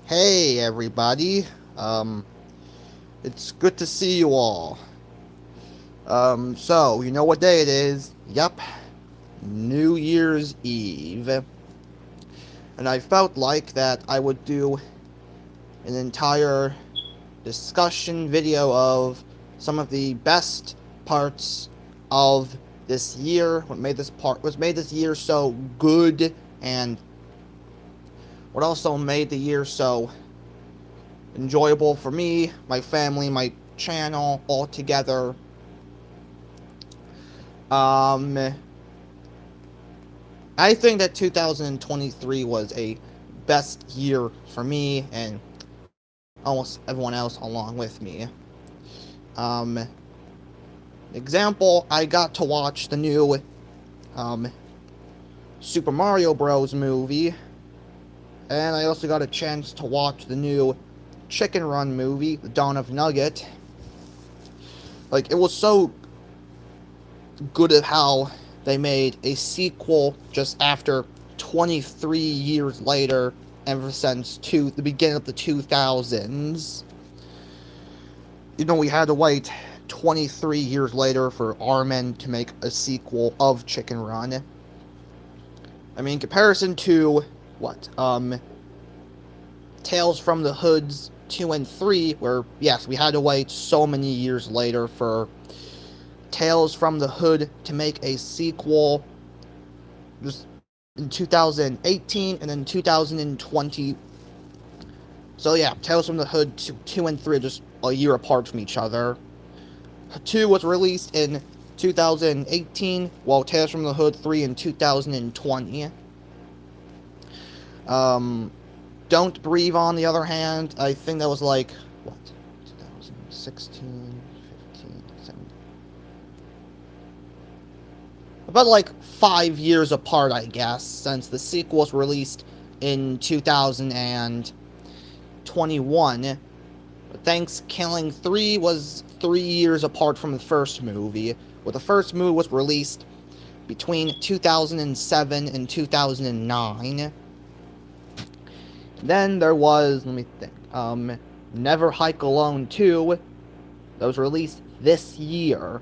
Hey everybody. Um, it's good to see you all. So you know what day it is? Yup, New Year's Eve. And I felt like that I would do an entire discussion video of some of the best parts of this year, what made this year so good, and what also made the year so enjoyable for me, my family, my channel, all together. Um, I think that 2023 was a best year for me and almost everyone else along with me. Um, Example, I got to watch the new um, Super Mario Bros. Movie, and I also got a chance to watch the new Chicken Run movie, The Dawn of Nugget. Like, it was so good at how they made a sequel just after 23 years later, ever since the beginning of the 2000s. We had to wait 23 years later for Armin to make a sequel of Chicken Run. I mean, in comparison to what? Tales from the Hoods 2 and 3, where, yes, we had to wait so many years later for Tales from the Hood to make a sequel just in 2018 and then 2020. So yeah, Tales from the Hood 2 and 3 are just a year apart from each other. 2 was released in 2018, while Tales from the Hood 3 in 2020. Don't Breathe, on the other hand, I think that was like, what, 2016, 15, 17. About like 5 years apart, I guess, since the sequel was released in 2021. Thanksgiving 3 was 3 years apart from the first movie, where the first movie was released between 2007 and 2009. Then there was, let me think, Never Hike Alone 2, that was released this year.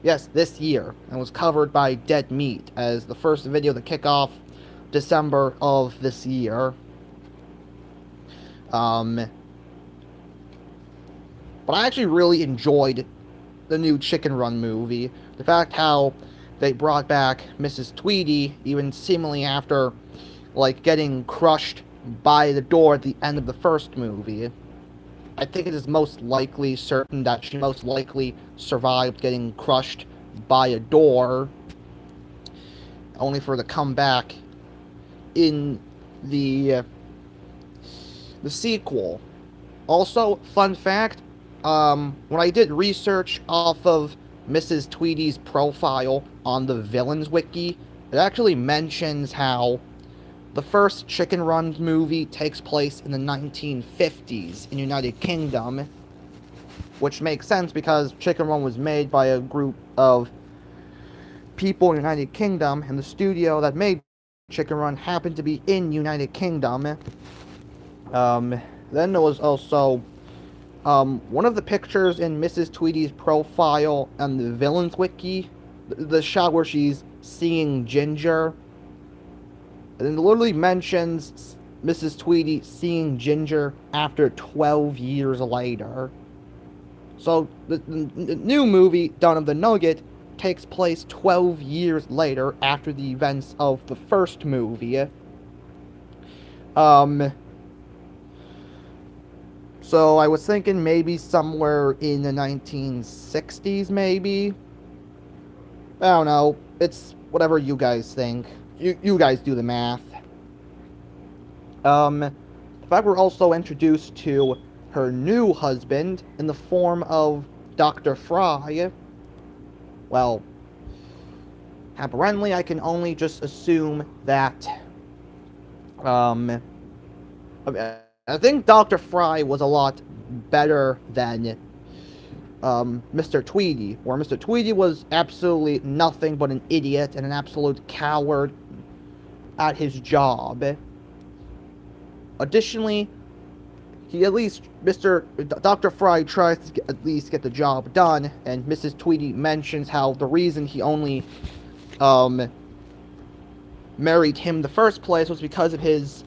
Yes, this year, and was covered by Dead Meat as the first video to kick off December of this year. But I actually really enjoyed the new Chicken Run movie. The fact how they brought back Mrs. Tweedy, even seemingly after, like, getting crushed by the door at the end of the first movie. I think it is most likely certain that she most likely survived getting crushed by a door, only for her to come back in the sequel. Also, fun fact, when I did research off of Mrs. Tweedy's profile on the Villains Wiki, it actually mentions how the first Chicken Run movie takes place in the 1950s in United Kingdom, which makes sense because Chicken Run was made by a group of people in the United Kingdom, and the studio that made Chicken Run happened to be in United Kingdom. Then there was also one of the pictures in Mrs. Tweedy's profile on the Villains Wiki, the shot where she's seeing Ginger. And it literally mentions Mrs. Tweedy seeing Ginger after 12 years later. So the new movie, Dawn of the Nugget, takes place 12 years later after the events of the first movie. So I was thinking maybe somewhere in the 1960s, maybe. I don't know. It's whatever you guys think. You guys do the math. The fact we're also introduced to her new husband in the form of Dr. Fry. Well, apparently I can only just assume that, I think Dr. Fry was a lot better than Mr. Tweedy, where Mr. Tweedy was absolutely nothing but an idiot and an absolute coward at his job. Additionally, he at least, Dr. Fry tries to at least get the job done, and Mrs. Tweedy mentions how the reason he only married him in the first place was because of his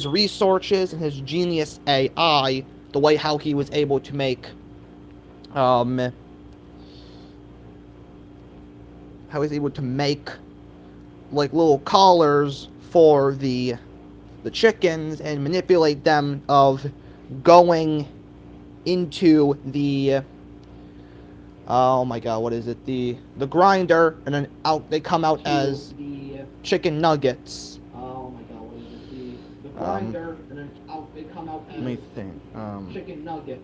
resources and his genius AI, the way how he was able to make like little collars for the chickens and manipulate them of going into the oh my god, what is it, the grinder, and then out they come out as chicken nuggets. Oh my god, what is it, the grinder, and then out they come out as, let me think, chicken nuggets.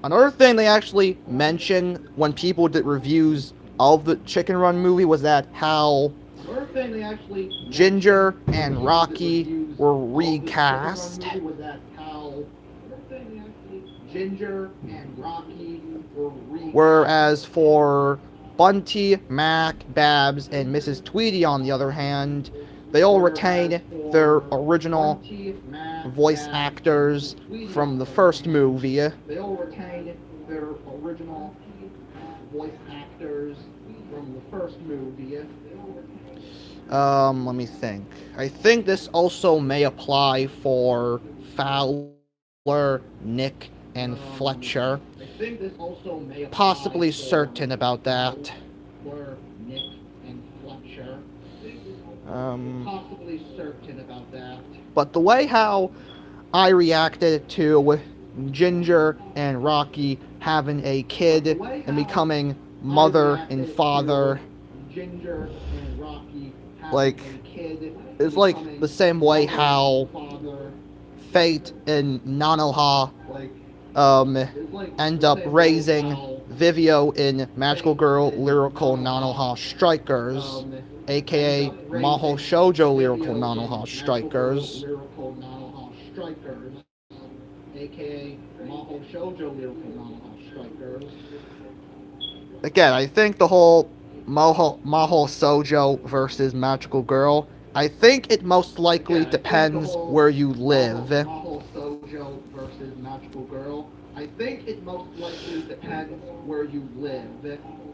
Another thing they actually mention when people did reviews of the Chicken Run movie was that how Ginger and Rocky were recast. Whereas for Bunty, Mac, Babs, and Mrs. Tweedy, on the other hand, they all retain their original voice actors from the first movie. Let me think. I think this also may apply for Fowler, Nick, and Fletcher. Possibly certain about that. But the way how I reacted to Ginger and Rocky having a kid and becoming mother and father, like, it's like the same way how Fate and Nanoha end up raising Vivio in Magical Girl Lyrical Nanoha Strikers, aka Maho Shoujo Lyrical Nanoha Strikers. Again, I think the whole Maho Shoujo versus Magical Girl, I think it most likely depends where you live.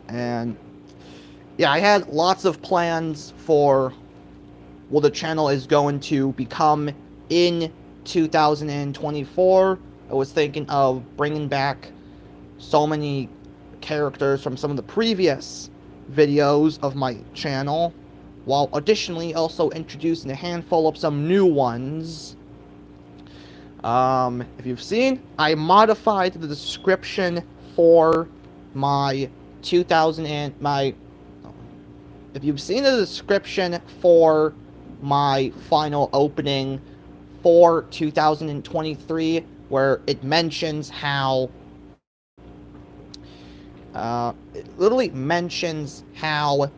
And yeah, I had lots of plans for what the channel is going to become in 2024. I was thinking of bringing back so many characters from some of the previous videos of my channel, while additionally also introducing a handful of some new ones. If you've seen, I modified the description for my if you've seen the description for my final opening for 2023, where it mentions how it literally mentions how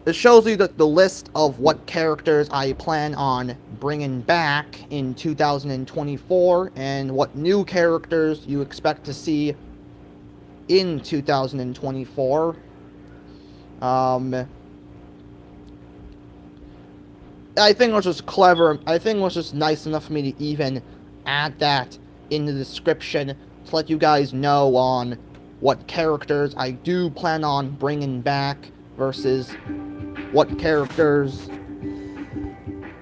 it shows you the list of what characters I plan on bringing back in 2024 and what new characters you expect to see in 2024. I think it was just clever. I think it was just nice enough for me to even add that in the description to let you guys know on what characters I do plan on bringing back versus what characters,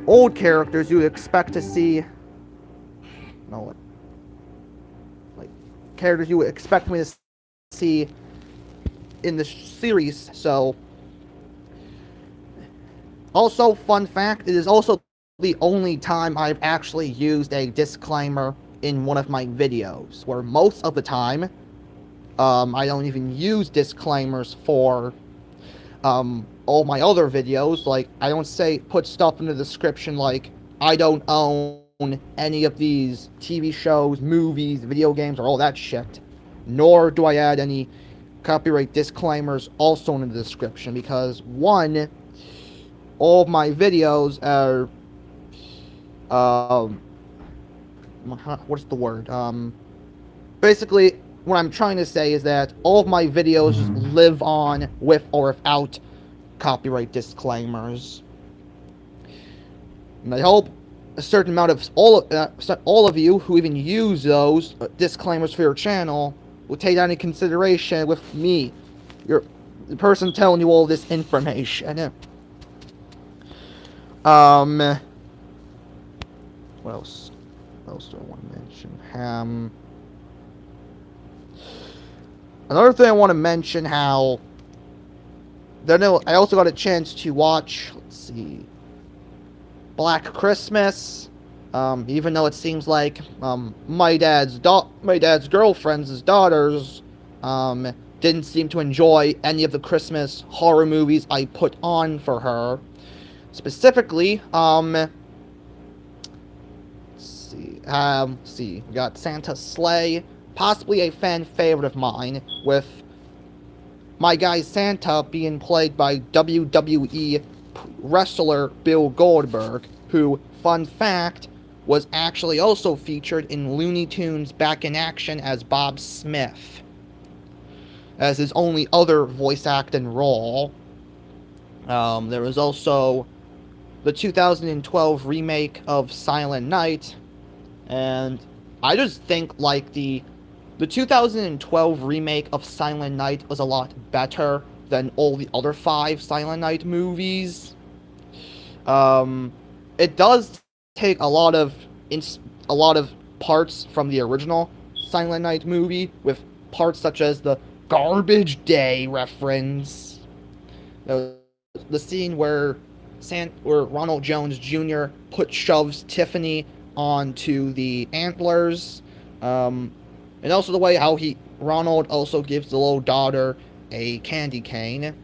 old characters, you expect to see. No, like characters you would expect me to see in the series. So, also, fun fact, it is also the only time I've actually used a disclaimer in one of my videos, where most of the time I don't even use disclaimers for all my other videos. Like, I don't put stuff in the description like, I don't own any of these TV shows, movies, video games, or all that shit. Nor do I add any copyright disclaimers also in the description, because one, all of my videos are, what's the word? Basically, what I'm trying to say is that all of my videos just live on with or without copyright disclaimers. And I hope a certain amount of all of you who even use those disclaimers for your channel will take that into consideration with me, the person telling you all this information. What else? What else do I want to mention? Another thing I want to mention how. Then I also got a chance to watch. Let's see. Black Christmas. Even though it seems like my dad's girlfriend's daughters didn't seem to enjoy any of the Christmas horror movies I put on for her. Specifically, let's see, we got Santa Slay, possibly a fan favorite of mine, with my guy Santa being played by WWE wrestler Bill Goldberg, who, fun fact, was actually also featured in Looney Tunes Back in Action as Bob Smith, as his only other voice acting role. There was also the 2012 remake of Silent Night, and I just think, like, the 2012 remake of Silent Night was a lot better than all the other 5 Silent Night movies. It does take a lot of parts from the original Silent Night movie, with parts such as the Garbage Day reference, the scene where Ronald Jones Jr. shoves Tiffany onto the antlers, and also the way how Ronald also gives the little daughter a candy cane.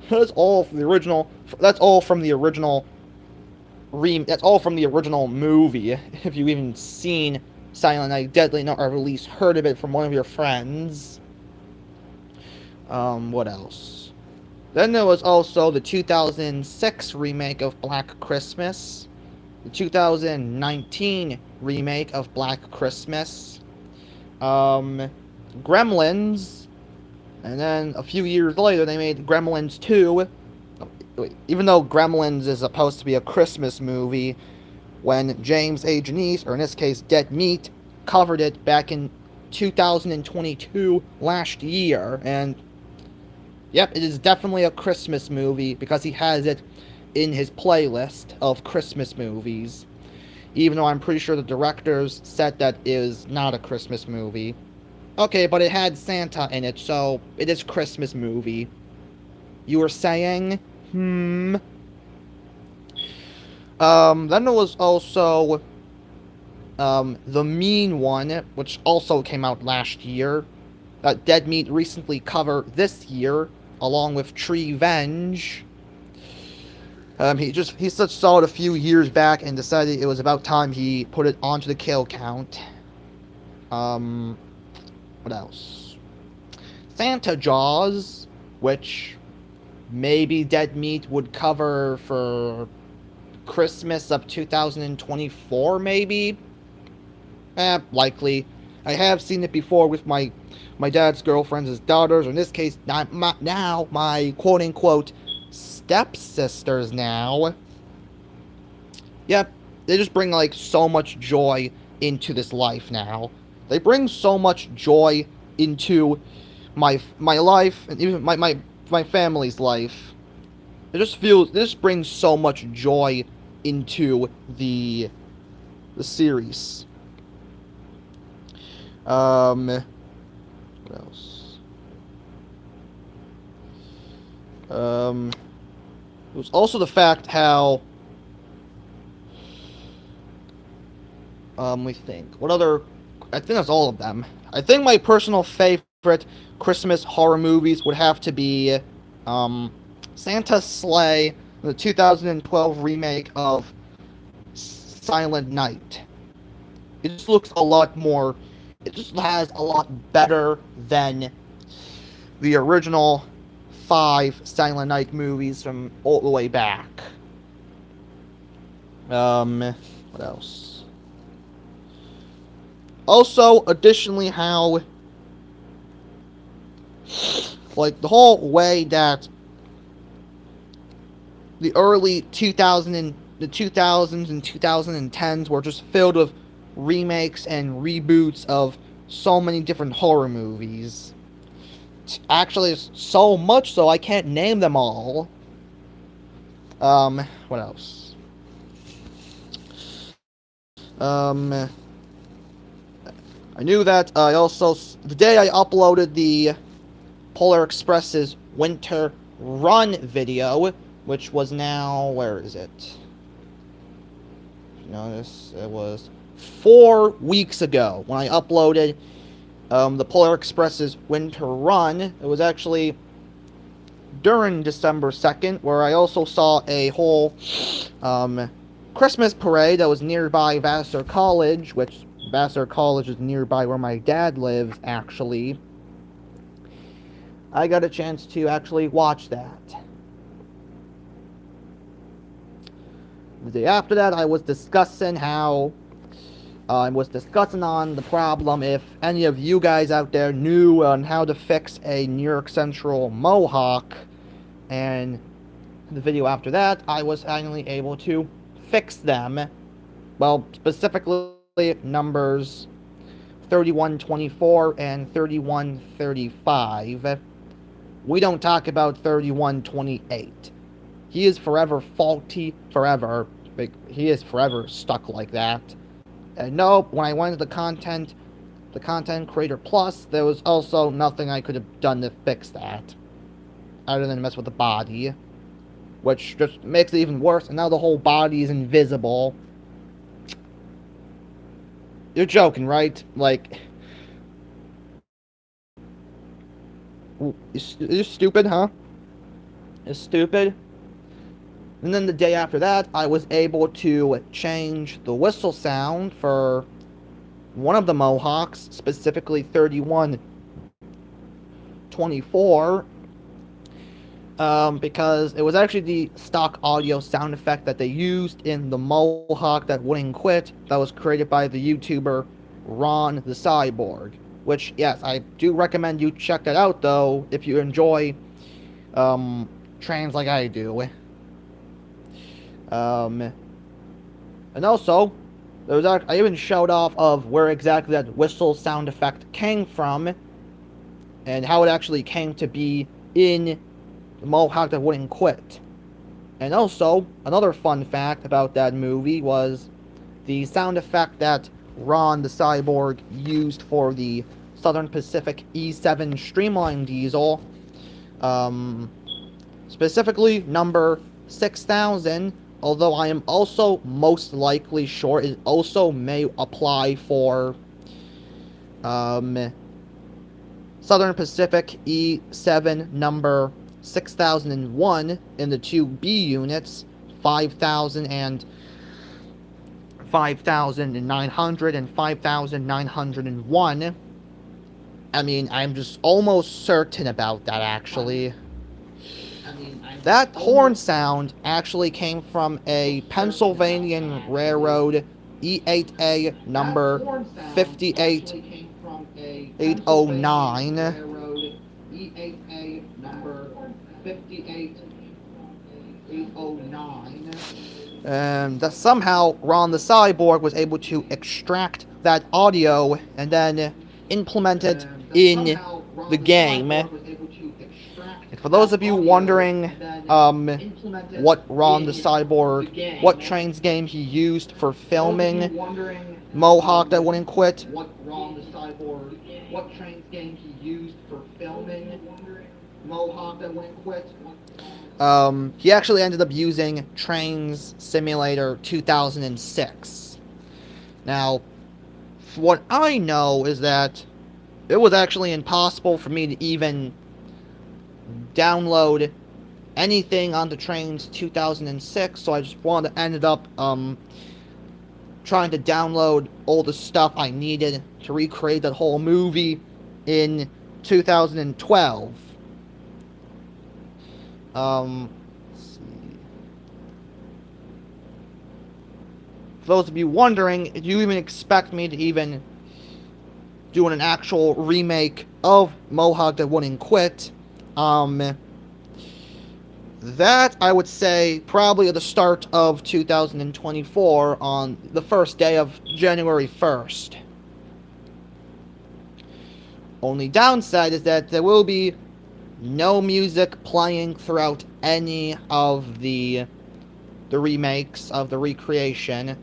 That's all from the original. That's all from the original movie. If you've even seen Silent Night Deadly Night, or at least heard of it from one of your friends. What else? Then there was also the 2006 remake of Black Christmas, the 2019 remake of Black Christmas, Gremlins, and then a few years later they made Gremlins 2. Even though Gremlins is supposed to be a Christmas movie, when James A. Janice, or in this case Dead Meat, covered it back in 2022, last year, and yep, it is definitely a Christmas movie because he has it in his playlist of Christmas movies, even though I'm pretty sure the directors said that it is not a Christmas movie. Okay, but it had Santa in it, so it is a Christmas movie. You were saying? Then there was also The Mean One, which also came out last year, that Dead Meat recently covered this year, along with Treevenge. He just saw it a few years back and decided it was about time he put it onto the kill count. What else? Santa Jaws, which maybe Dead Meat would cover for Christmas of 2024, maybe? Likely. I have seen it before with my dad's girlfriend's daughters, or in this case, now my quote-unquote stepsisters now. Yep, they just bring, like, so much joy into this life now. They bring so much joy into my life, and even my family's life. It just brings so much joy into the series. What else? It was also the fact how we think. What other? I think that's all of them. I think my personal favorite Christmas horror movies would have to be Santa Slay, the 2012 remake of Silent Night. It just looks a lot more. It just has a lot better than the original 5 Silent Night movies from all the way back. What else? Also, additionally, how, like, the whole way that the early 2000 the 2000s and 2010s were just filled with remakes and reboots of so many different horror movies. Actually, so much so I can't name them all. What else? I knew that I also, the day I uploaded the Polar Express's Winter Run video, which was now, where is it? Notice it was 4 weeks ago when I uploaded the Polar Express's Winter Run. It was actually during December 2nd, where I also saw a whole Christmas parade that was nearby Vassar College, which Vassar College is nearby where my dad lives, actually. I got a chance to actually watch that. The day after that, I was discussing on the problem if any of you guys out there knew on how to fix a New York Central Mohawk, and the video after that, I was finally able to fix them. Well, specifically numbers 3124 and 3135. We don't talk about 3128. He is forever faulty, forever. He is forever stuck like that. And nope, when I went to the Content Creator Plus, there was also nothing I could have done to fix that, other than mess with the body, which just makes it even worse, and now the whole body is invisible. You're joking, right? Like, you're stupid, huh? You're stupid? And then the day after that, I was able to change the whistle sound for one of the Mohawks, specifically 3124, because it was actually the stock audio sound effect that they used in the Mohawk That Wouldn't Quit that was created by the YouTuber Ron the Cyborg. Which, yes, I do recommend you check that out, though, if you enjoy trains like I do. And also, I even showed off of where exactly that whistle sound effect came from, and how it actually came to be in the Mohawk That Wouldn't Quit. And also, another fun fact about that movie was the sound effect that Ron the Cyborg used for the Southern Pacific E7 Streamline Diesel, specifically number 6000, although I am also most likely sure it also may apply for Southern Pacific E7 number 6001 in the 2B units, 5000 and 5900 and 5901. I mean, I'm just almost certain about that, actually. That horn sound actually came from a Pennsylvania Railroad E8A number 58809. And that somehow Ron the Cyborg was able to extract that audio and then implement it in the game. And for those of you wondering what Ron the Cyborg, what trains game he used for filming Mohawk That Wouldn't Quit, he actually ended up using Trains Simulator 2006. Now, what I know is that it was actually impossible for me to even download anything on the Trains 2006, so I just ended up trying to download all the stuff I needed to recreate that whole movie in 2012. Let's see. For those of you wondering, do you even expect me to even do an actual remake of Mohawk That Wouldn't Quit? That, I would say, probably at the start of 2024 on the first day of January 1st. Only downside is that there will be no music playing throughout any of the remakes of the recreation.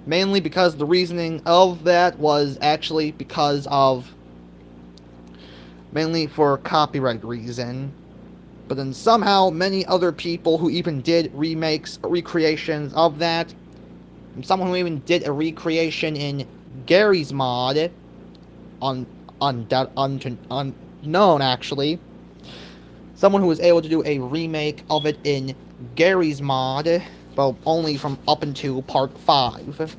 Mainly because the reasoning of that was actually because of mainly for copyright reason. But then somehow many other people who even did remakes, recreations of that, someone who even did a recreation in Gary's mod, unknown actually, someone who was able to do a remake of it in Gary's mod, well, only from up until part 5.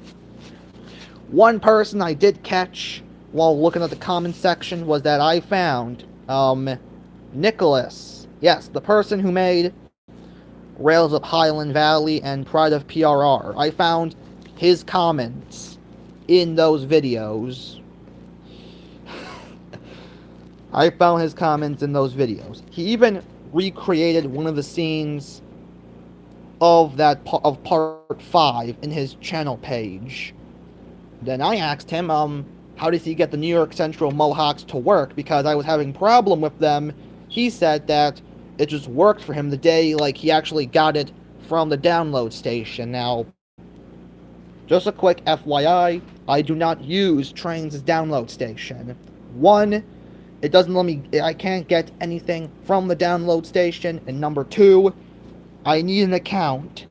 One person I did catch while looking at the comment section was that I found, Nicholas. Yes, the person who made Rails of Highland Valley and Pride of PRR. I found his comments in those videos. I found his comments in those videos. He even recreated one of the scenes of of part 5 in his channel page. Then I asked him, how does he get the New York Central Mohawks to work? Because I was having problem with them. He said that it just worked for him the day, like, he actually got it from the download station. Now, just a quick FYI, I do not use Trains' download station. One, it doesn't let me, I can't get anything from the download station, and number 2, I need an account.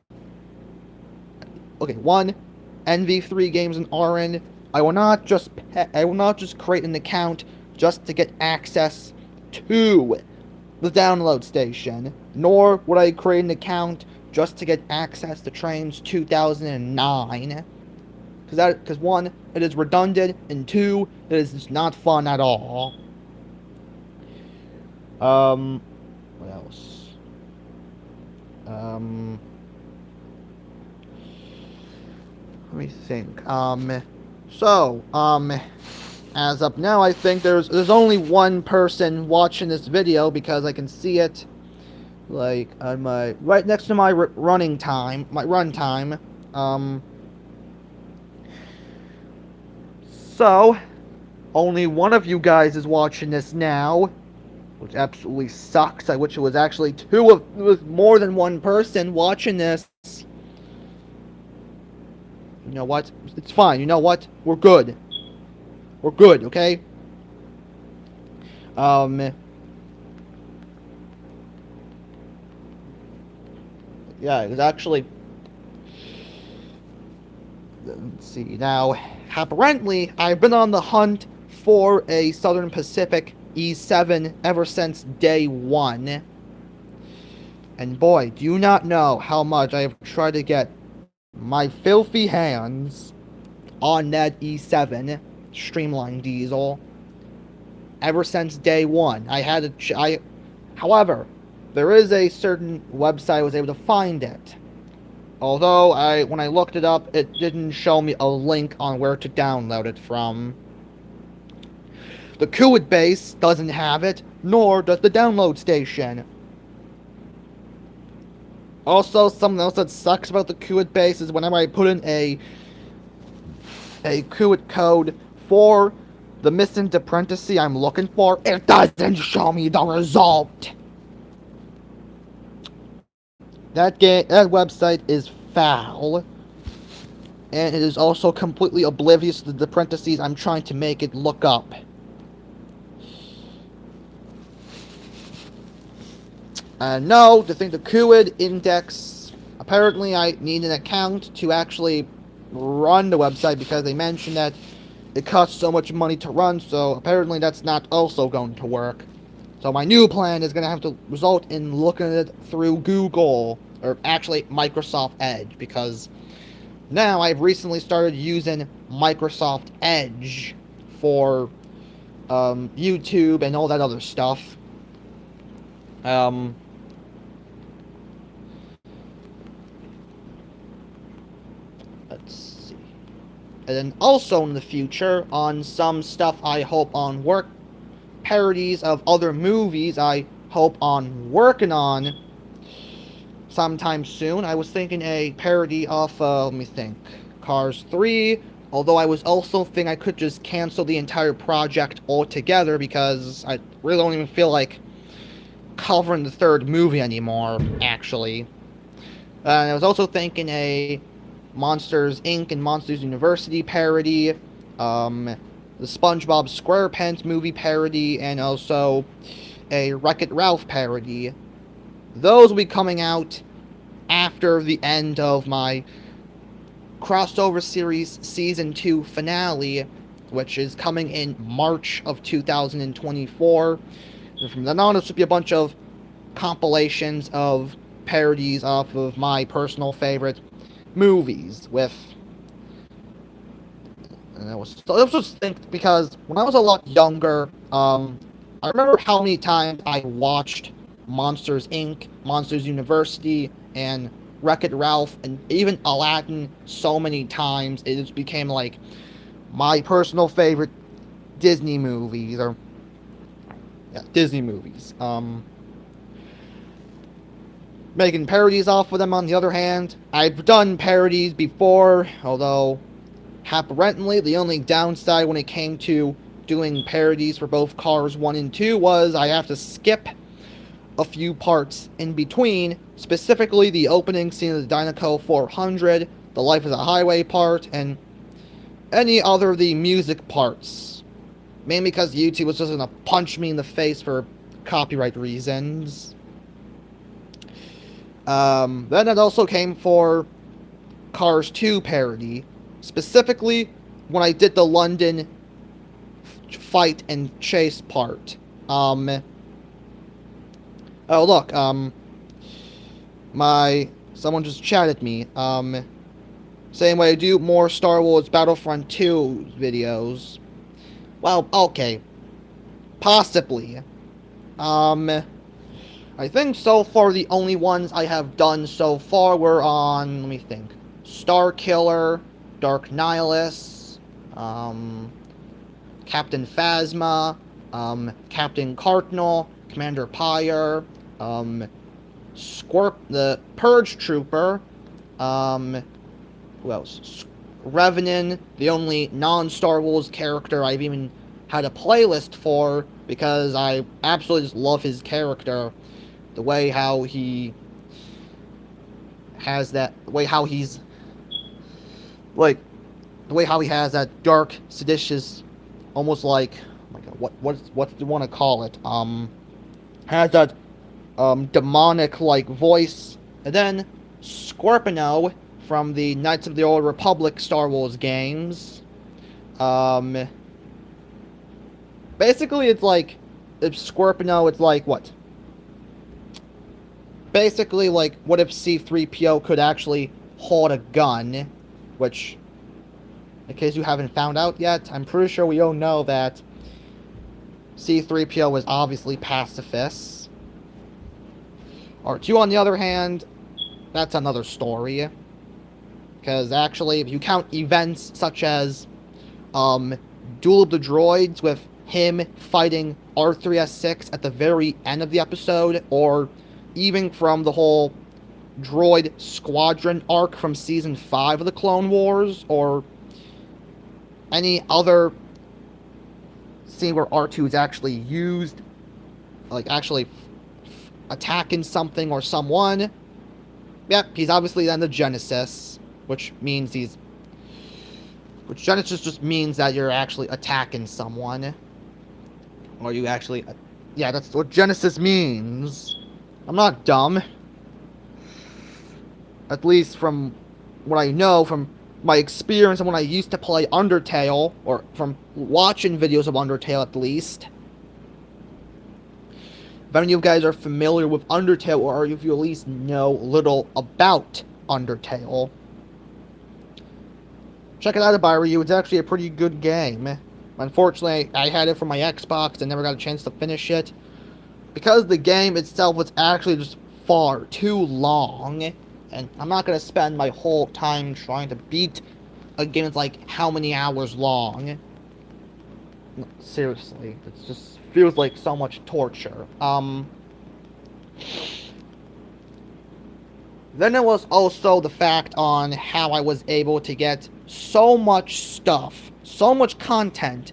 Okay, 1, NV3 Games and RN. I will not just create an account just to get access to the download station, nor would I create an account just to get access to Trains 2009. Because 1, it is redundant, and 2, it is just not fun at all. What else? Let me think. As of now, I think there's only one person watching this video because I can see it, like, on my, right next to my run time. So, only one of you guys is watching this now, which absolutely sucks. I wish it was actually it was more than one person watching this. You know what? It's fine. You know what? We're good. We're good, okay? Yeah, it was actually... Let's see. Now, apparently, I've been on the hunt for a Southern Pacific E7 ever since day 1. And boy, do you not know how much I have tried to get my filthy hands on that E7 Streamline Diesel ever since day 1. However, there is a certain website I was able to find it. Although, when I looked it up, it didn't show me a link on where to download it from. The Kuwait base doesn't have it, nor does the download station. Also, something else that sucks about the Kuwait base is whenever I put in a Kuwait code for the missing dependency I'm looking for, it doesn't show me the result. That website is foul, and it is also completely oblivious to the parentheses I'm trying to make it look up. No, to think the Kuwait index, apparently I need an account to actually run the website because they mentioned that it costs so much money to run, so apparently that's not also going to work. So my new plan is going to have to result in looking at it through Google, or actually Microsoft Edge, because now I've recently started using Microsoft Edge for YouTube and all that other stuff. Let's see. And then also in the future, on some stuff I hope on parodies of other movies I hope on working on sometime soon. I was thinking a parody of, let me think, Cars 3, although I was also thinking I could just cancel the entire project altogether because I really don't even feel like covering the third movie anymore, actually. I was also thinking a Monsters Inc. and Monsters University parody, the SpongeBob SquarePants movie parody, and also a Wreck-It Ralph parody. Those will be coming out after the end of my crossover series Season 2 finale, which is coming in March of 2024. And from then on, this will be a bunch of compilations of parodies off of my personal favorite movies with... And I was just think, because when I was a lot younger, I remember how many times I watched Monsters Inc., Monsters University, and Wreck-It Ralph, and even Aladdin so many times. It just became like my personal favorite Disney movies, or Disney movies. Making parodies off of them, on the other hand, I've done parodies before, although apparently the only downside when it came to doing parodies for both Cars 1 and 2 was I have to skip a few parts in between, specifically the opening scene of the Dinoco 400, the Life is a Highway part, and any other of the music parts. Mainly because YouTube was just gonna punch me in the face for copyright reasons. Then it also came for Cars 2 parody, specifically when I did the London fight and chase part. Oh look, someone just chatted me, saying when I do more Star Wars Battlefront 2 videos. Well, okay. Possibly. I think so far the only ones I have done so far were on, let me think, Star Killer, Dark Nihilus, Captain Phasma, Captain Cardinal, Commander Pyre, the Purge Trooper, who else? Revenant, the only non-Star Wars character I've even had a playlist for, because I absolutely just love his character. The way how he has that, the way how he's, like, the way how he has that dark, seditious, almost like, oh my god, what do you want to call it? Has that, demonic-like voice. And then, Scorpino from the Knights of the Old Republic Star Wars games. Basically, it's like, if Scorpino, it's like, what? Basically, like, what if C-3PO could actually hold a gun? Which, in case you haven't found out yet, I'm pretty sure we all know that C-3PO is obviously pacifist. R2, on the other hand, that's another story. Because, actually, if you count events such as, Duel of the Droids with him fighting R3-S6 at the very end of the episode, or even from the whole droid squadron arc from Season 5 of the Clone Wars, or any other scene where R2 is actually used, like actually attacking something or someone. Yep, he's obviously then the Genesis, which means which Genesis just means that you're actually attacking someone. Or you actually, yeah, that's what Genesis means. I'm not dumb. At least from what I know, from my experience and when I used to play Undertale, or from watching videos of Undertale at least. If any of you guys are familiar with Undertale, or if you at least know little about Undertale, check it out if I were you. It's actually a pretty good game. Unfortunately, I had it for my Xbox and never got a chance to finish it, because the game itself was actually just far too long, and I'm not going to spend my whole time trying to beat a game that's like how many hours long. No, seriously, it's just feels like so much torture. Then there was also the fact on how I was able to get so much stuff, so much content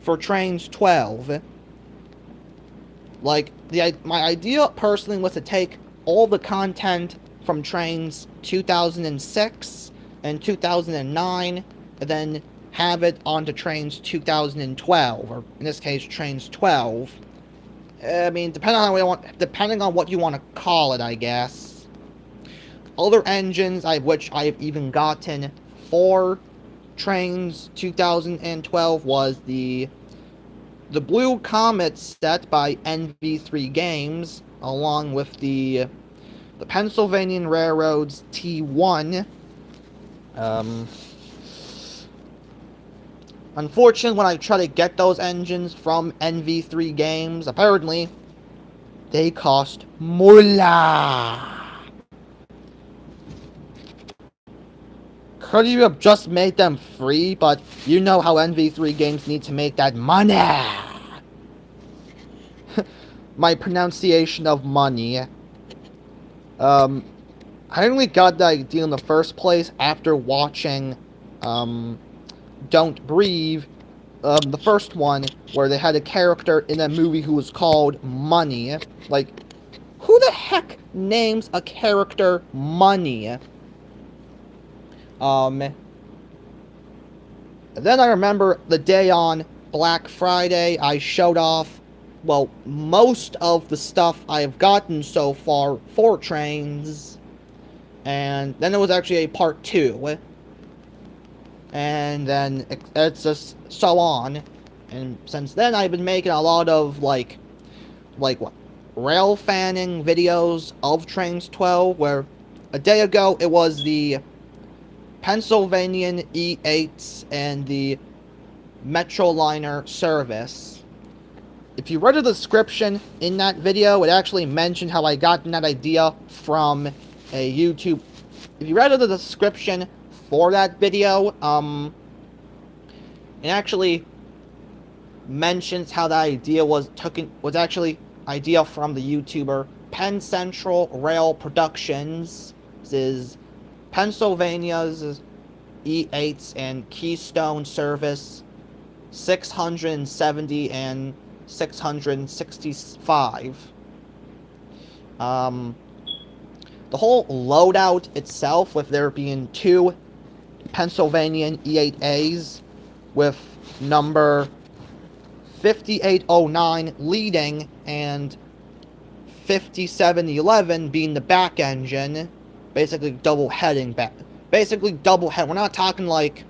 for Trains 12. Like, my idea personally was to take all the content from Trains 2006 and 2009, and then have it onto Trains 2012, or in this case, Trains 12. I mean, depending on what you want to call it, I guess. Other engines, which I've even gotten for Trains 2012 was the Blue Comet set by NV3 Games, along with the Pennsylvania Railroad's T1. Unfortunately, when I try to get those engines from NV3 Games, apparently they cost moolah. Could you have just made them free? But you know how NV3 Games need to make that money. My pronunciation of money. I only got the idea in the first place after watching Don't Breathe, the first one, where they had a character in a movie who was called Money. Like, who the heck names a character Money? Then I remember the day on Black Friday, I showed off, well, most of the stuff I have gotten so far for Trains. And then there was actually a part 2. And then it's just so on. And since then, I've been making a lot of, like what? Rail fanning videos of Trains 12, where a day ago it was the Pennsylvanian E8s and the Metroliner service. If you read the description in that video, it actually mentioned how I got that idea from a YouTube. If you read the description for that video, it actually mentions how that idea was actually idea from the YouTuber Penn Central Rail Productions. This is Pennsylvania's E8s and Keystone service 670 and 665. The whole loadout itself, with there being 2 Pennsylvanian E8As with number 5809 leading and 5711 being the back engine, basically double heading back. Basically double head. We're not talking like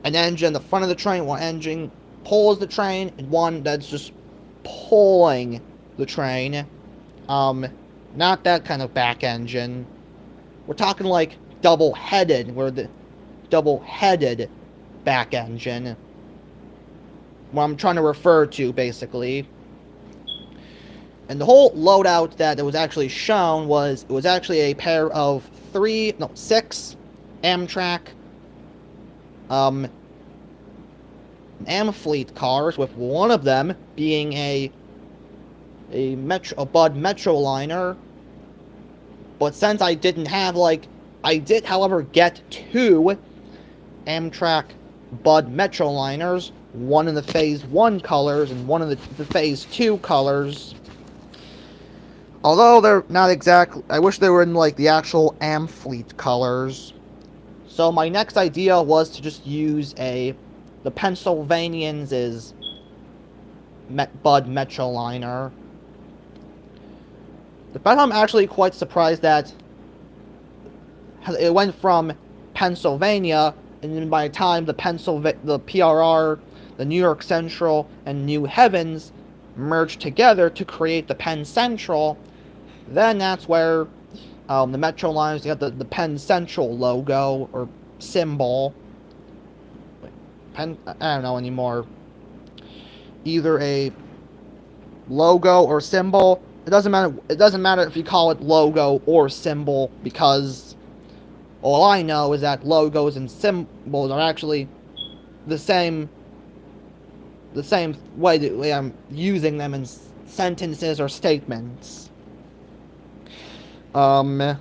an engine in the front of the train, one engine pulls the train, and one that's just pulling the train. Not that kind of back engine. We're talking like double-headed, where the double-headed back engine. What I'm trying to refer to, basically. And the whole loadout that it was actually shown was, it was actually a pair of 6 Amtrak Amfleet cars, with one of them being a Bud Metroliner. But since I didn't have, I did, however, get 2 Amtrak Bud Metroliners, one in the Phase 1 colors and one in the Phase 2 colors. Although they're not exactly, I wish they were in, the actual Amfleet colors. So my next idea was to just use the Pennsylvanians' Bud Metroliner. But I'm actually quite surprised that it went from Pennsylvania, and then by the time the PRR, the New York Central, and New Heavens merged together to create the Penn Central, then that's where the Metroliners got the Penn Central logo, or symbol. I don't know anymore. Either a logo or symbol. It doesn't matter. It doesn't matter if you call it logo or symbol, because all I know is that logos and symbols are actually the same the same way that I'm using them in sentences or statements. The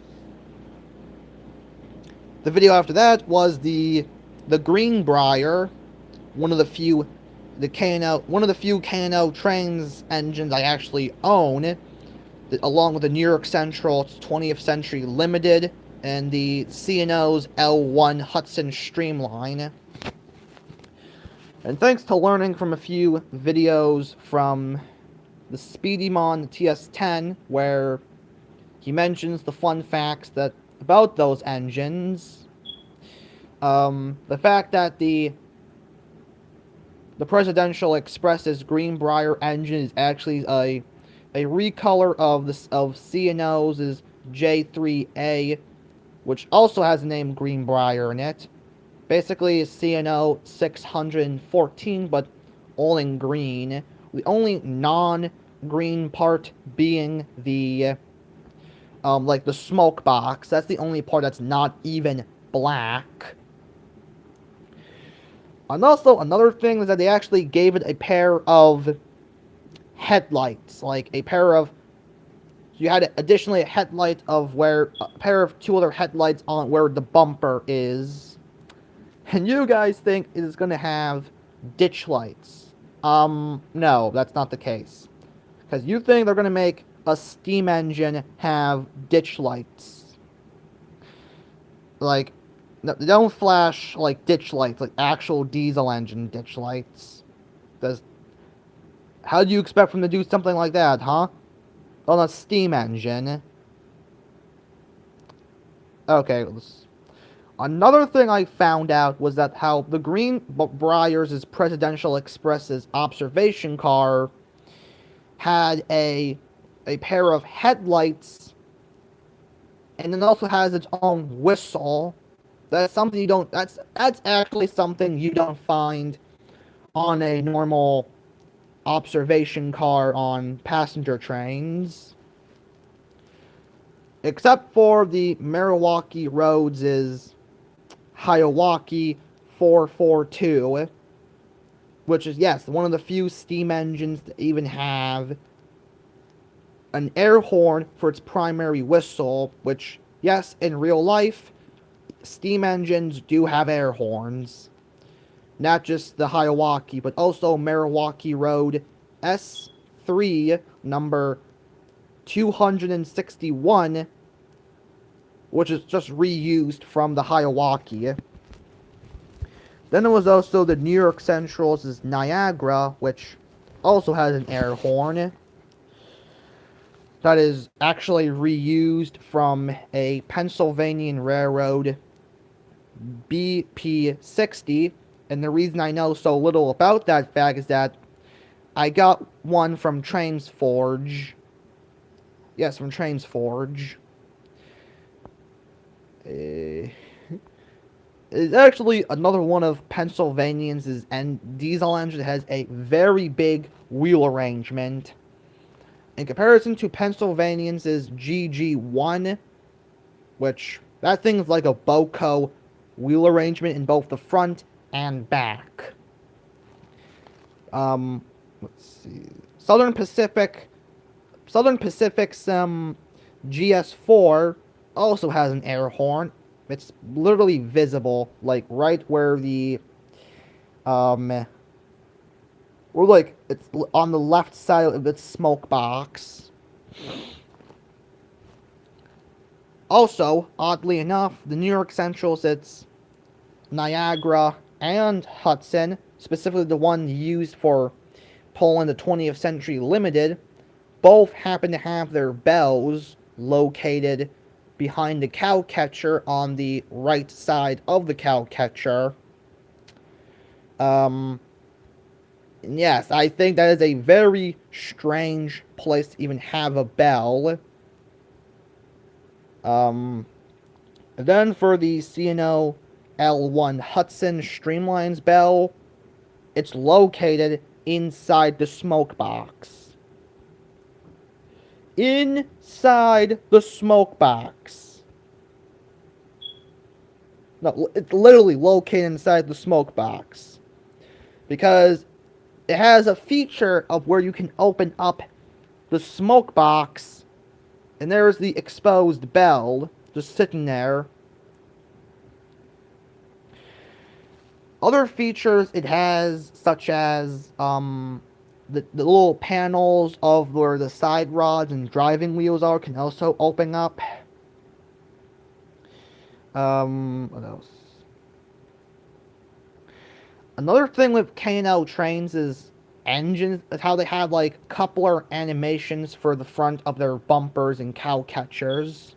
video after that was the Greenbrier, one of the few K&L trains engines I actually own, along with the New York Central 20th Century Limited and the C&O's L1 Hudson Streamline. And thanks to learning from a few videos from the Speedymon TS10, where he mentions the fun facts about those engines, the fact that the Presidential Express's Greenbrier engine is actually a recolor of C&O's J3A, which also has the name Greenbrier in it. Basically, C&O 614, but all in green. The only non-green part being the the smoke box. That's the only part that's not even black. And also, another thing is that they actually gave it a pair of headlights. You had additionally a headlight a pair of two other headlights on where the bumper is. And you guys think it is going to have ditch lights. No, that's not the case. Because you think they're going to make a steam engine have ditch lights. No, they don't flash like ditch lights, like actual diesel engine ditch lights. How do you expect them to do something like that, huh? On a steam engine. Okay, another thing I found out was that how the Greenbrier's Presidential Express's observation car had a pair of headlights, and it also has its own whistle. That's something you don't. That's actually something you don't find on a normal observation car on passenger trains. Except for the Milwaukee Roads' Hiawassee 442, which is, yes, one of the few steam engines to even have an air horn for its primary whistle, which, yes, in real life, steam engines do have air horns. Not just the Hiawassee, but also Milwaukee Road S3, number 261, which is just reused from the Hiawassee. Then there was also the New York Central's Niagara, which also has an air horn. That is actually reused from a Pennsylvania Railroad BP60. And the reason I know so little about that fact is that I got one from Trains Forge. Yes, from Trains Forge. It's actually another one of Pennsylvania's diesel engine that has a very big wheel arrangement. In comparison to Pennsylvania's GG1, which that thing's like a Boco wheel arrangement in both the front and back. Let's see. Southern Pacific's GS4 also has an air horn. It's literally visible, like right where the it's on the left side of its smoke box. Also, oddly enough, the New York Central's its Niagara and Hudson, specifically the one used for pulling the 20th Century Limited, both happen to have their bells located behind the cow catcher on the right side of the cow catcher. Yes, I think that is a very strange place to even have a bell. Then for the C&O L1 Hudson Streamline's bell, it's located inside the smoke box. Inside the smoke box. No, it's literally located inside the smoke box. Because it has a feature of where you can open up the smoke box, and there's the exposed bell just sitting there. Other features it has, such as the little panels of where the side rods and driving wheels are, can also open up. What else? Another thing with K&L trains is engines, is how they have like coupler animations for the front of their bumpers and cow catchers.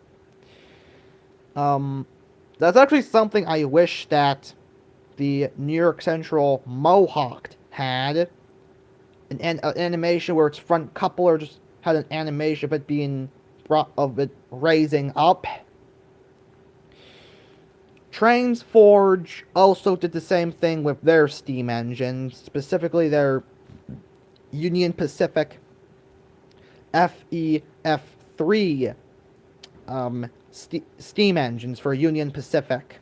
That's actually something I wish that the New York Central Mohawk had. An animation where its front coupler just had an animation of it being raising up. Trains Forge also did the same thing with their steam engines, specifically their Union Pacific FEF3 steam engines for Union Pacific.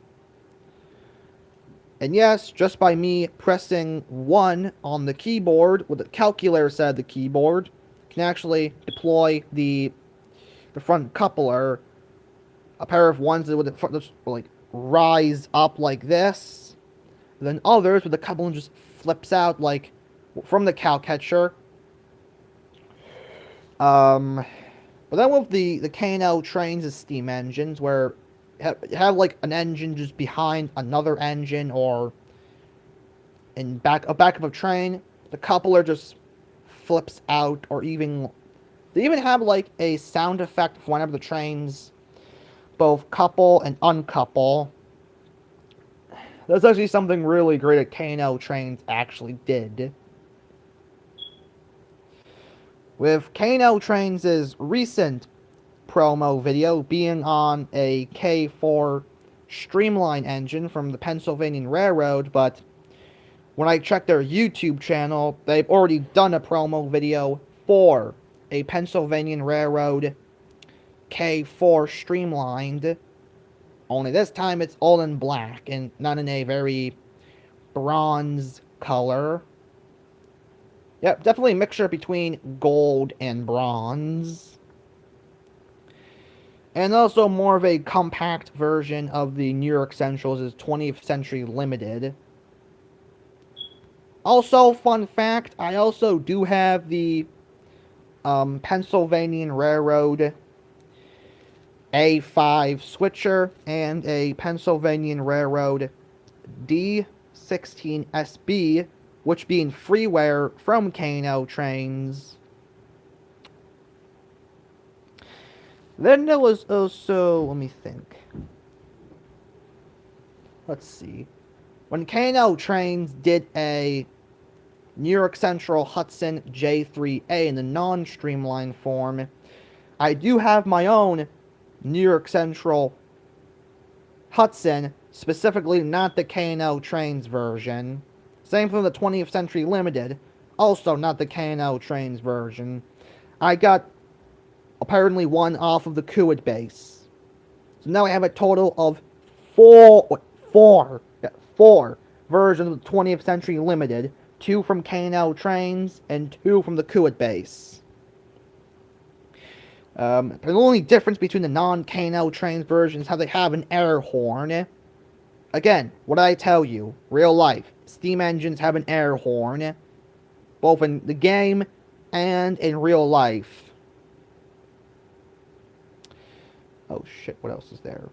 And yes, just by me pressing 1 on the keyboard with the calculator side of the keyboard, can actually deploy the front coupler. A pair of ones that would like rise up like this, then others where the coupling just flips out like from the cow catcher. But then with the K&L trains as steam engines, where you have like an engine just behind another engine, or in back of a train, the coupler just flips out, or even they even have like a sound effect for whenever the trains both couple and uncouple. That's actually something really great that K&L trains actually did. With K&L Trains' recent promo video being on a K4 Streamline engine from the Pennsylvania Railroad, but when I checked their YouTube channel, they've already done a promo video for a Pennsylvania Railroad K4 Streamlined. Only this time it's all in black and not in a very bronze color. Yep, definitely a mixture between gold and bronze. And also more of a compact version of the New York Central's 20th Century Limited. Also, fun fact, I also do have the Pennsylvania Railroad A5 switcher and a Pennsylvania Railroad D16SB, which being freeware from K&L Trains. Then there was also, let me think. Let's see. When K&L Trains did a New York Central Hudson J3A in the non-streamlined form, I do have my own New York Central Hudson, specifically not the K&L Trains version. Same for the 20th Century Limited, also not the K&L Trains version. I got apparently one off of the Kuwait base. So now I have a total of four versions of the 20th Century Limited. 2 from K&L Trains and 2 from the Kuwait base. The only difference between the non-K&L Trains versions is how they have an air horn. Again, what I tell you, real life, steam engines have an air horn, both in the game and in real life. Oh shit, what else is there?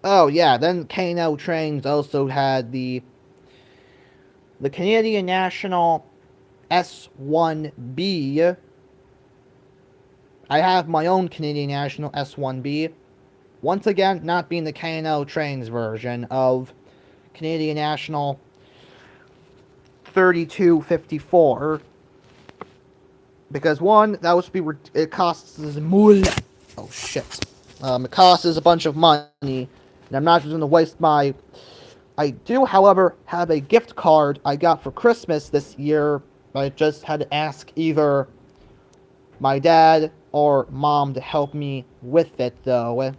Oh yeah, then K&L Trains also had the Canadian National S1B. I have my own Canadian National S1B. Once again, not being the K&L Trains version of Canadian National 3254. Because one, that would be, it costs moule. Oh shit. It costs a bunch of money, and I'm not just going to waste my... I do, however, have a gift card I got for Christmas this year. I just had to ask either my dad or mom to help me with it, though.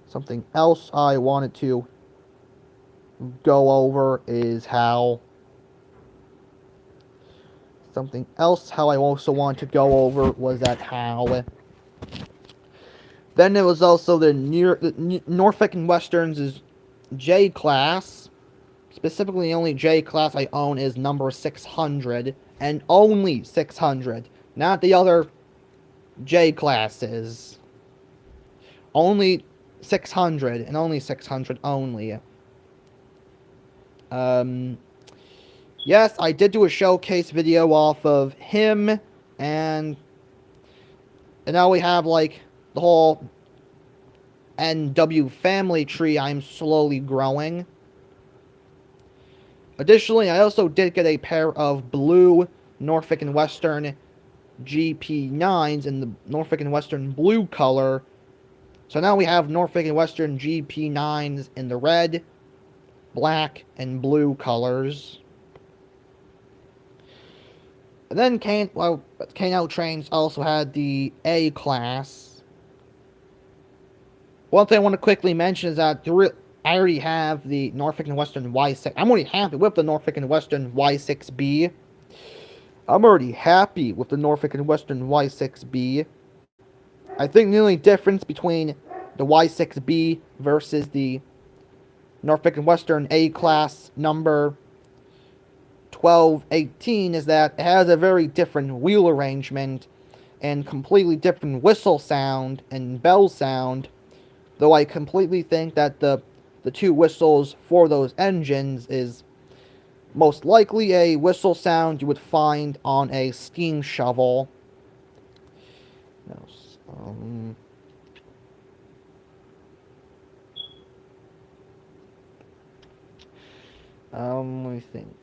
Something else I wanted to go over is how something else. How I also want to go over was that how. Then there was also the Norfolk and Western's J class. Specifically, the only J class I own is number 600, and only 600, not the other J classes. Only 600, and only 600 only. Yes, I did do a showcase video off of him, and now we have, like, the whole NW family tree I'm slowly growing. Additionally, I also did get a pair of blue Norfolk and Western GP9s in the Norfolk and Western blue color. So now we have Norfolk and Western GP9s in the red, black, and blue colors. And then K&L Trains also had the A class. One thing I want to quickly mention is that I already have the Norfolk and Western Y6. I'm already happy with the Norfolk and Western Y6B. I'm already happy with the Norfolk and Western Y6B. I think the only difference between the Y6B versus the Norfolk and Western A class number 1218 is that it has a very different wheel arrangement and completely different whistle sound and bell sound, though I completely think that the two whistles for those engines is most likely a whistle sound you would find on a steam shovel. Let me think.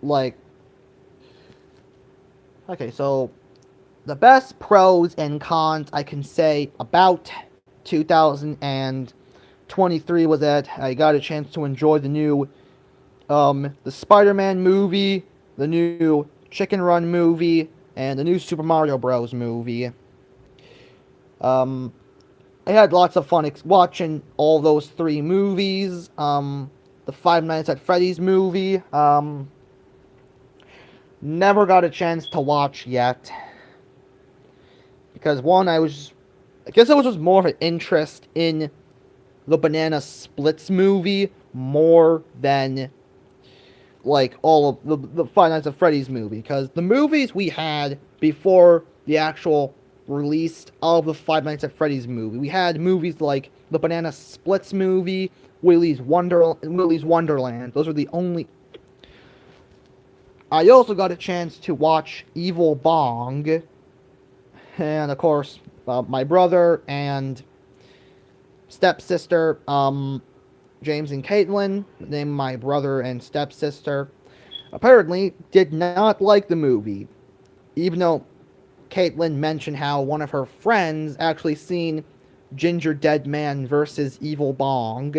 Like, okay, so the best pros and cons I can say about 2023 was that I got a chance to enjoy the new the Spider-Man movie, the new Chicken Run movie, and the new Super Mario Bros. Movie. I had lots of fun watching all those three movies. The Five Nights at Freddy's movie, never got a chance to watch yet. Because one, I guess it was just more of an interest in the Banana Splits movie more than, like, all of the Five Nights at Freddy's movie. Because the movies we had before the actual release of the Five Nights at Freddy's movie, we had movies like the Banana Splits movie, Willy's Wonderland. Those were the only. I also got a chance to watch Evil Bong, and of course, my brother and stepsister, James and Caitlin, named my brother and stepsister, apparently did not like the movie, even though Caitlin mentioned how one of her friends actually seen Ginger Dead Man versus Evil Bong.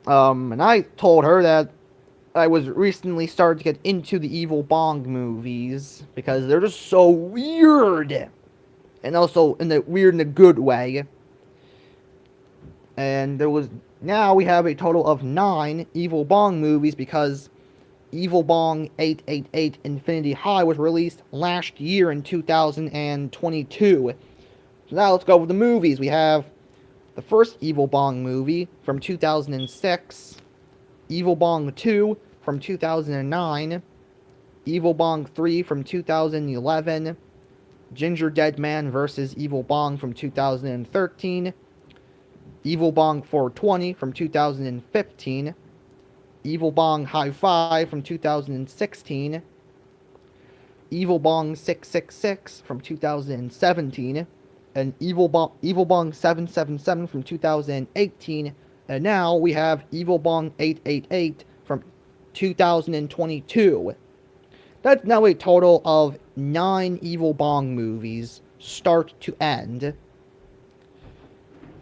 And I told her that I was recently started to get into the Evil Bong movies because they're just so weird, and also in a good way. And now we have a total of 9 Evil Bong movies because Evil Bong 888 Infinity High was released last year in 2022. So now let's go with the movies. We have the first Evil Bong movie from 2006, Evil Bong 2 from 2009, Evil Bong 3 from 2011, Ginger Dead Man vs. Evil Bong from 2013, Evil Bong 420 from 2015, Evil Bong High Five from 2016, Evil Bong 666 from 2017, and Evil Bong 777 from 2018, and now we have Evil Bong 888 from 2022. That's now a total of 9 Evil Bong movies, start to end.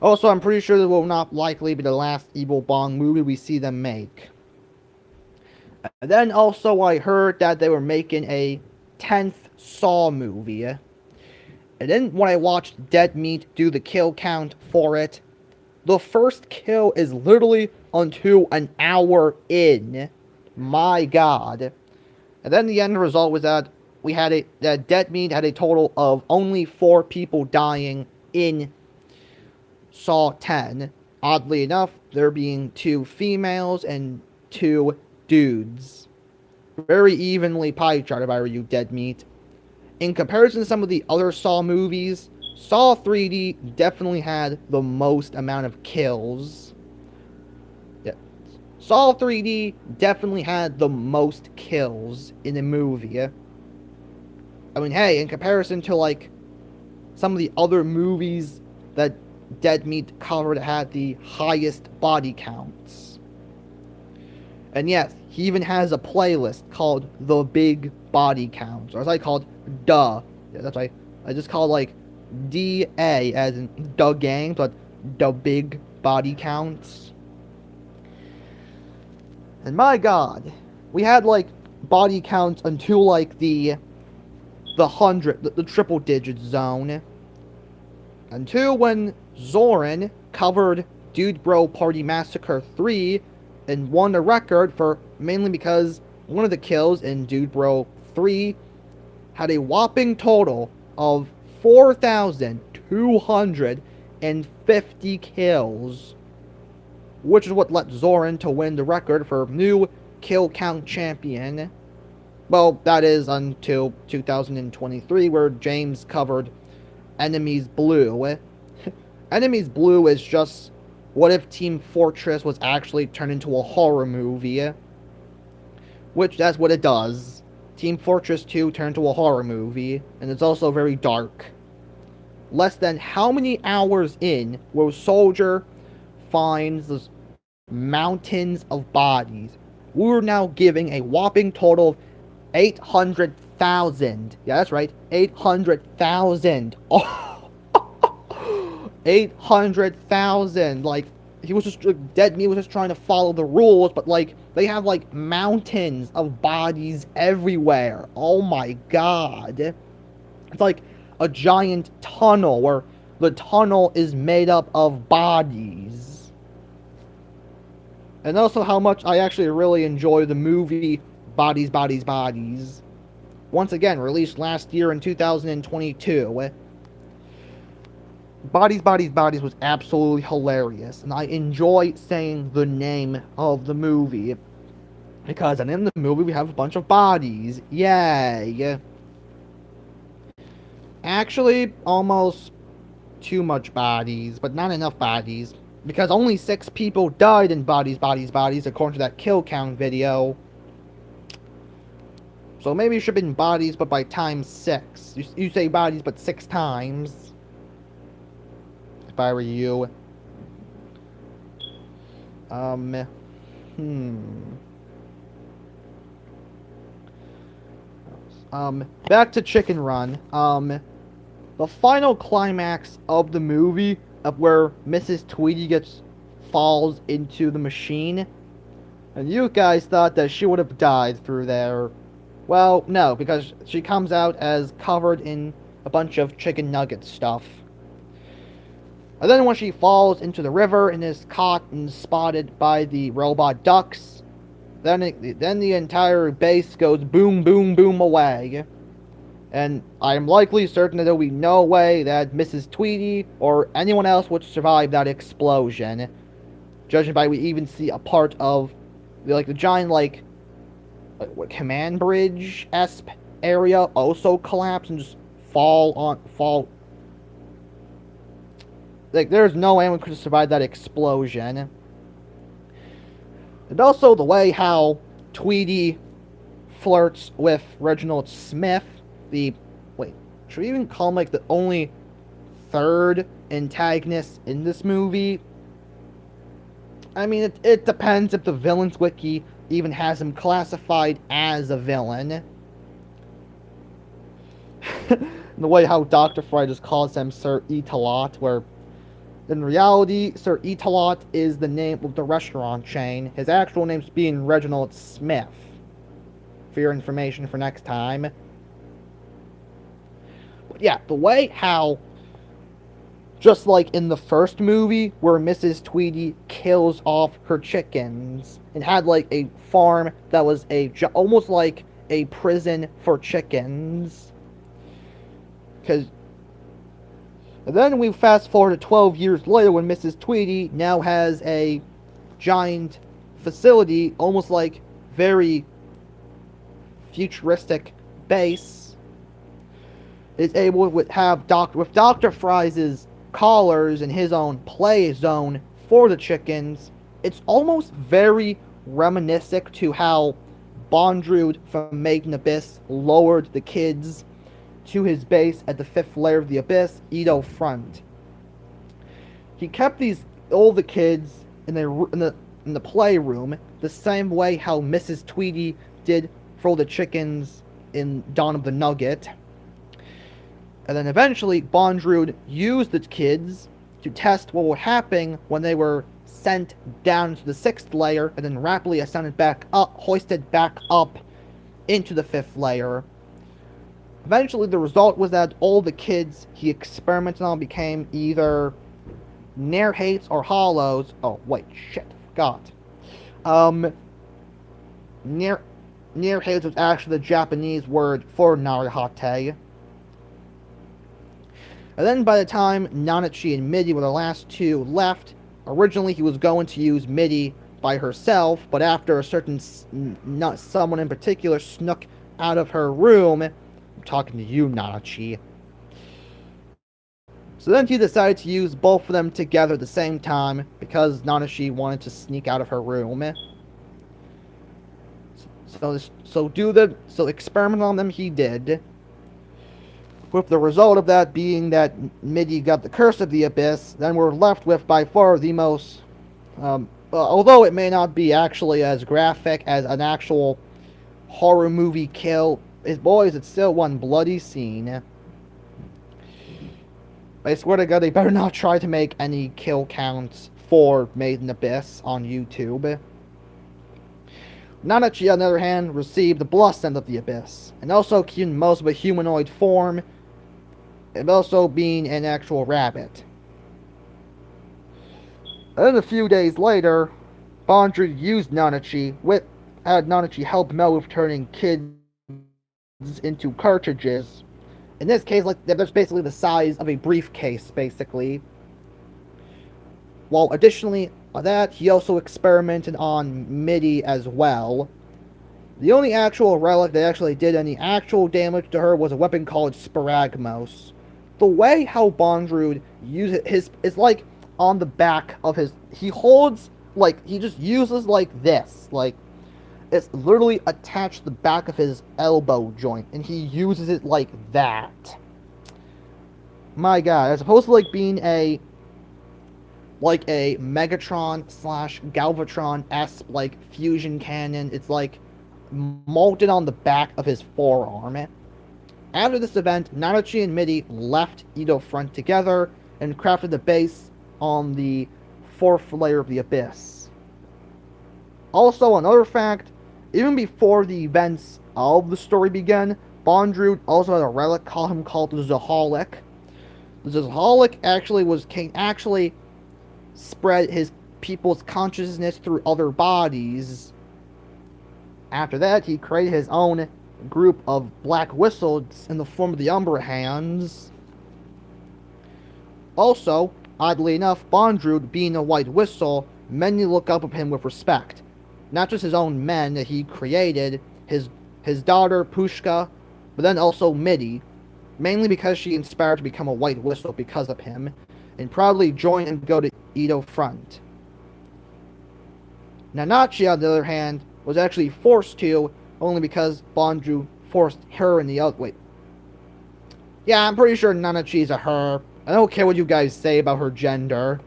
Also, I'm pretty sure this will not likely be the last Evil Bong movie we see them make. And then also I heard that they were making a 10th Saw movie. And then when I watched Dead Meat do the kill count for it, the first kill is literally until an hour in. My god. And then the end result was that that Dead Meat had a total of only 4 people dying in Saw 10. Oddly enough, there being 2 females and 2 dudes. Very evenly pie chart if I were you, Dead Meat. In comparison to some of the other Saw movies, Saw 3D definitely had the most amount of kills. Yeah. Saw 3D definitely had the most kills in the movie. I mean, hey, in comparison to, like, some of the other movies that Dead Meat covered had the highest body counts. And yes, he even has a playlist called The Big Body Counts, or as I called, Duh. Yeah, that's right. I just call it, like, D-A, as in The Gang, but The Big Body Counts. And my god, we had, like, body counts until, like, the 100, the triple digit zone. Until when Zoran covered Dude Bro Party Massacre 3 and won the record for mainly because one of the kills in Dude Bro 3 had a whopping total of 4,250 kills, which is what led Zoran to win the record for new kill count champion. Well, that is until 2023, where James covered Enemies Blue. Enemies Blue is just what if Team Fortress was actually turned into a horror movie. Which, that's what it does. Team Fortress 2 turned into a horror movie, and it's also very dark. Less than how many hours in where Soldier finds those mountains of bodies? We're now giving a whopping total of 800,000. Yeah, that's right. 800,000. Oh. 800,000. Like, he was just, Dead Meat was just trying to follow the rules, but, like, they have, like, mountains of bodies everywhere. Oh my god. It's like a giant tunnel where the tunnel is made up of bodies. And also how much I actually really enjoy the movie Bodies, Bodies, Bodies. Once again, released last year in 2022. Bodies, Bodies, Bodies was absolutely hilarious, and I enjoy saying the name of the movie, because in the movie we have a bunch of bodies. Yay! Actually, almost too much bodies, but not enough bodies, because only 6 people died in Bodies, Bodies, Bodies, according to that kill count video. So maybe it should have been bodies, but by times 6. You say bodies, but 6 times. If I were you. Back to Chicken Run. The final climax of the movie, of where Mrs. Tweedy falls into the machine, and you guys thought that she would have died through there. Well, no, because she comes out as covered in a bunch of chicken nugget stuff. And then when she falls into the river and is caught and spotted by the robot ducks, then the entire base goes boom, boom, boom away. And I'm likely certain that there will be no way that Mrs. Tweedy or anyone else would survive that explosion. Judging by we even see a part of the giant what, command bridge-esque area also collapse and just fall. Like, there's no way anyone could have survived that explosion. And also the way how Tweedy flirts with Reginald Smith, should we even call him, like, the only third antagonist in this movie? I mean, it depends if the Villains Wiki even has him classified as a villain. The way how Dr. Fry just calls him Sir Eat-A-Lot, where in reality, Sir Eat-A-Lot is the name of the restaurant chain. His actual name's being Reginald Smith. For your information for next time. yeah, the way how, just like in the first movie where Mrs. Tweedy kills off her chickens and had like a farm that was almost like a prison for chickens. Because then we fast forward to 12 years later when Mrs. Tweedy now has a giant facility, almost like very futuristic base. Is able to have Dr. Fry's collars and his own play zone for the chickens. It's almost very reminiscent to how Bondrewd from Made in Abyss lowered the kids to his base at the 5th layer of the Abyss, Edo Front. He kept all the kids in the playroom the same way how Mrs. Tweedy did for the chickens in Dawn of the Nugget. And then eventually Bondrewd used the kids to test what would happen when they were sent down to the 6th layer and then rapidly hoisted back up into the 5th layer. Eventually, the result was that all the kids he experimented on became either Nerhates or Hollows. Oh, wait, shit, forgot. Nerhates was actually the Japanese word for Narihate. And then by the time Nanachi and Midi were the last two left, originally he was going to use Midi by herself, but after a certain, not someone in particular, snuck out of her room, I'm talking to you, Nanachi. So then he decided to use both of them together at the same time, because Nanachi wanted to sneak out of her room. So experiment on them he did, with the result of that being that Midi got the Curse of the Abyss. Then we're left with by far the most, although it may not be actually as graphic as an actual horror movie kill, boys, it's still one bloody scene. I swear to God, they better not try to make any kill counts for Made in Abyss on YouTube. Nanachi, on the other hand, received the Bloodstone of the Abyss, and also in most of a humanoid form, and also being an actual rabbit. And then a few days later, Bondrewd used Nanachi, had Nanachi help Mel with turning kids into cartridges. In this case, like, that's basically the size of a briefcase, basically. While additionally that, he also experimented on Midi as well. The only actual relic that actually did any actual damage to her was a weapon called Sparagmos. The way how Bondrewd uses is like on the back of his, he holds, like, he just uses like this, like, it's literally attached to the back of his elbow joint, and he uses it like that. My God, as opposed to like being a Megatron / Galvatron-esque like fusion cannon, it's like molded on the back of his forearm. After this event, Nanachi and Midi left Edo Front together and crafted the base on the 4th layer of the Abyss. Also, another fact, even before the events of the story began, Bondrewd also had a relic called the Zaholic. The Zaholic actually spread his people's consciousness through other bodies. After that, he created his own group of black whistles in the form of the Umbra Hands. Also, oddly enough, Bondrewd, being a white whistle, many look up at him with respect. Not just his own men that he created, his daughter Pushka, but then also Midi, mainly because she inspired to become a white whistle because of him, and proudly join and go to Edo Front. Nanachi, on the other hand, was actually forced to, only because Bondrewd forced her in the other. Wait. Yeah, I'm pretty sure Nanachi's a her. I don't care what you guys say about her gender.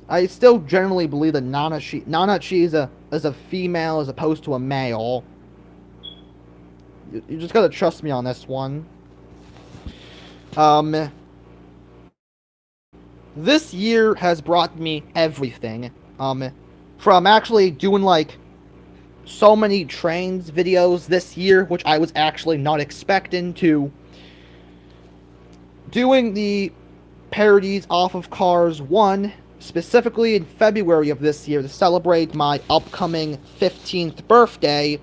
I still generally believe that Nanachi is a female as opposed to a male. You just gotta trust me on this one. This year has brought me everything. From actually doing like so many trains videos this year, which I was actually not expecting, to doing the parodies off of Cars 1, specifically in February of this year to celebrate my upcoming 15th birthday,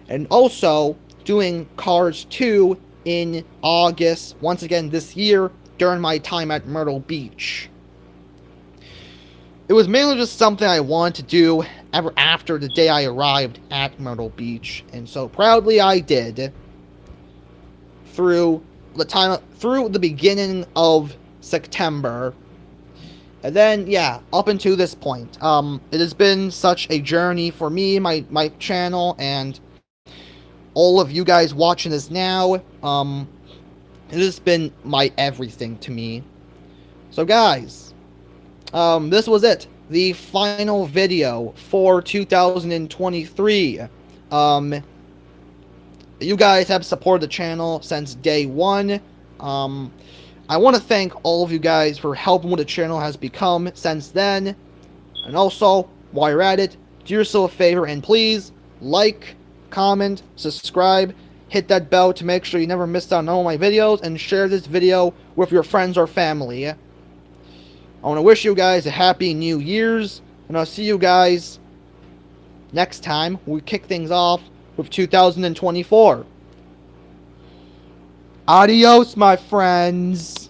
and also doing Cars 2 in August, once again this year, during my time at Myrtle Beach. It was mainly just something I wanted to do ever after the day I arrived at Myrtle Beach, and so proudly I did through the beginning of September. And then, yeah, up until this point. It has been such a journey for me, my channel, and all of you guys watching this now. It has been my everything to me. So, guys, this was it. The final video for 2023. You guys have supported the channel since day one. I want to thank all of you guys for helping what the channel has become since then. And also, while you're at it, do yourself a favor and please like, comment, subscribe, hit that bell to make sure you never miss out on all my videos, and share this video with your friends or family. I want to wish you guys a happy New Year's, and I'll see you guys next time we kick things off with 2024. Adios, my friends.